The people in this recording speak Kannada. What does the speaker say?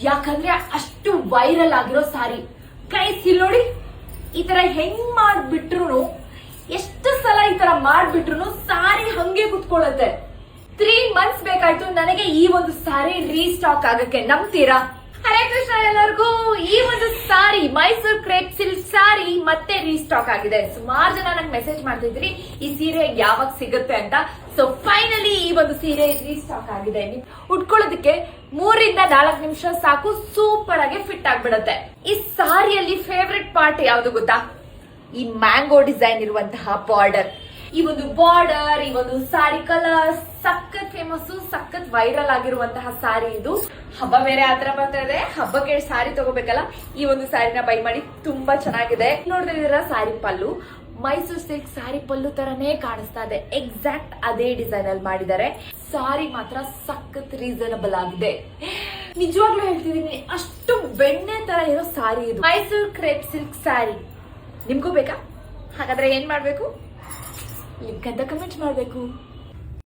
ಯಾಕಂದ್ರೆ ಅಷ್ಟು ವೈರಲ್ ಆಗಿರೋ ಸಾರಿ. ಗೈಸ್ ಇಲ್ಲಿ ನೋಡಿ, ಈ ತರ ಹೆಂಗ್ ಮಾಡ್ಬಿಟ್ರು, ಎಷ್ಟು ಸಲ ಈ ತರ ಮಾಡ್ಬಿಟ್ರು ಸಾರಿ ಹಂಗೆ ಕುತ್ಕೊಳ್ಳುತ್ತೆ. 3 months ಬೇಕಾಯ್ತು ನನಗೆ ಈ ಒಂದು ಸಾರಿ ರೀಸ್ಟಾಕ್ ಆಗಕ್ಕೆ. ನಂಬ್ತೀರಾ? ಹರೇ ಕೃಷ್ಣ ಎಲ್ಲರಿಗೂ. ಈ ಒಂದು ಸಾರಿ ಮೈಸೂರು ಕ್ರೇಪ್ ಸಿಲ್ಕ್ ಸಾರಿ ಮತ್ತೆ ರೀಸ್ಟಾಕ್ ಆಗಿದೆ. ಸುಮಾರು ಜನ ನಂಗೆ ಮೆಸೇಜ್ ಮಾಡ್ತಿದ್ರಿ ಈ ಸೀರೆ ಯಾವಾಗ ಸಿಗುತ್ತೆ ಅಂತ. ಸೊ ಫೈನಲಿ ಈ ಒಂದು ಸೀರೆ ರೀಸ್ಟಾಕ್ ಆಗಿದೆ. ಉಟ್ಕೊಳ್ಳೋದಕ್ಕೆ 3 ರಿಂದ 4 ನಿಮಿಷ ಸಾಕು, ಸೂಪರ್ ಆಗಿ ಫಿಟ್ ಆಗ್ಬಿಡುತ್ತೆ. ಈ ಸಾರಿಯಲ್ಲಿ ಫೇವ್ರೆಟ್ ಪಾರ್ಟ್ ಯಾವ್ದು ಗೊತ್ತಾ? ಈ ಮ್ಯಾಂಗೋ ಡಿಸೈನ್ ಇರುವಂತಹ ಬಾರ್ಡರ್. ಈ ಒಂದು ಬಾರ್ಡರ್, ಈ ಒಂದು ಸಾರಿ ಕಲರ್ ಸಖತ್ ಫೇಮಸ್, ಸಖತ್ ವೈರಲ್ ಆಗಿರುವಂತಹ ಸಾರಿ ಇದು. ಹಬ್ಬ ಬೇರೆ ಆತರ ಬರ್ತಾ ಇದೆ, ಹಬ್ಬಕ್ಕೆ ಸಾರಿ ತಗೋಬೇಕಲ್ಲ, ಈ ಒಂದು ಸಾರಿನ ಬೈ ಮಾಡಿ. ತುಂಬಾ ಚೆನ್ನಾಗಿದೆ. ನೋಡ್ತಿದ್ದೀರಾ ಸಾರಿ ಪಲ್ಲು, ಮೈಸೂರು ಸಿಲ್ಕ್ ಸಾರಿ ಪಲ್ಲು ತರನೇ ಕಾಣಿಸ್ತಾ ಇದೆ. ಎಕ್ಸಾಕ್ಟ್ ಅದೇ ಡಿಸೈನ್ ಅಲ್ಲಿ ಮಾಡಿದ್ದಾರೆ. ಸಾರಿ ಮಾತ್ರ ಸಖತ್ ರೀಸನಬಲ್ ಆಗಿದೆ. ನಿಜವಾಗ್ಲೂ ಹೇಳ್ತಿದೀನಿ, ಅಷ್ಟು ಬೆಣ್ಣೆ ತರ ಇರೋ ಸಾರಿ ಇದು. ಮೈಸೂರು ಕ್ರೇಪ್ ಸಿಲ್ಕ್ ಸಾರಿ ನಿಮ್ಗೂ ಬೇಕಾ? ಹಾಗಾದ್ರೆ ಏನ್ ಮಾಡ್ಬೇಕು? ಲಿಂಕ್ ಅಂತ ಕಮೆಂಟ್ ಮಾಡ್ಬೇಕು.